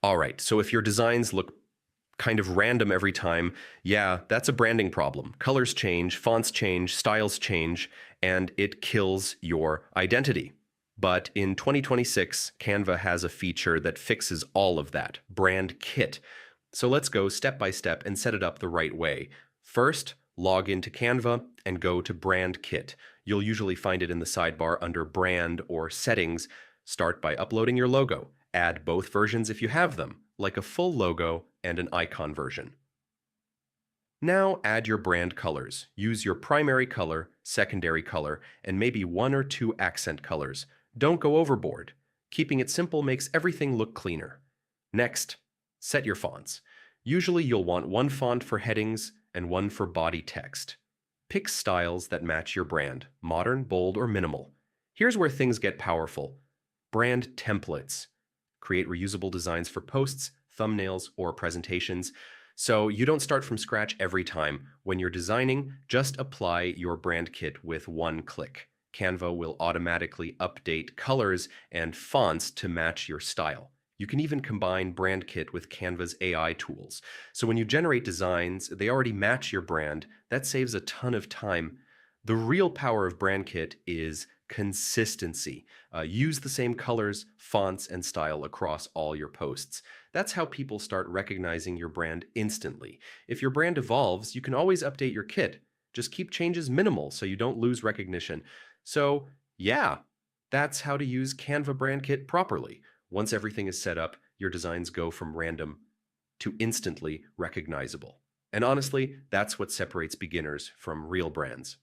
All right, so if your designs look kind of random every time, yeah, that's a branding problem. Colors change, fonts change, styles change, and it kills your identity. But in 2026, Canva has a feature that fixes all of that, Brand Kit. So let's go step by step and set it up the right way. First, log into Canva and go to Brand Kit. You'll usually find it in the sidebar under Brand or Settings. Start by uploading your logo. Add both versions if you have them, like a full logo and an icon version. Now add your brand colors. Use your primary color, secondary color, and maybe one or two accent colors. Don't go overboard. Keeping it simple makes everything look cleaner. Next, set your fonts. Usually you'll want one font for headings and one for body text. Pick styles that match your brand, modern, bold, or minimal. Here's where things get powerful. Brand templates. Create reusable designs for posts, thumbnails, or presentations. So you don't start from scratch every time. When you're designing, just apply your brand kit with one click. Canva will automatically update colors and fonts to match your style. You can even combine Brand Kit with Canva's AI tools. So when you generate designs, they already match your brand. That saves a ton of time. The real power of Brand Kit is consistency. Use the same colors, fonts, and style across all your posts. That's how people start recognizing your brand instantly. If your brand evolves, you can always update your kit. Just keep changes minimal so you don't lose recognition. So, yeah, that's how to use Canva Brand Kit properly. Once everything is set up, your designs go from random to instantly recognizable. And honestly, that's what separates beginners from real brands.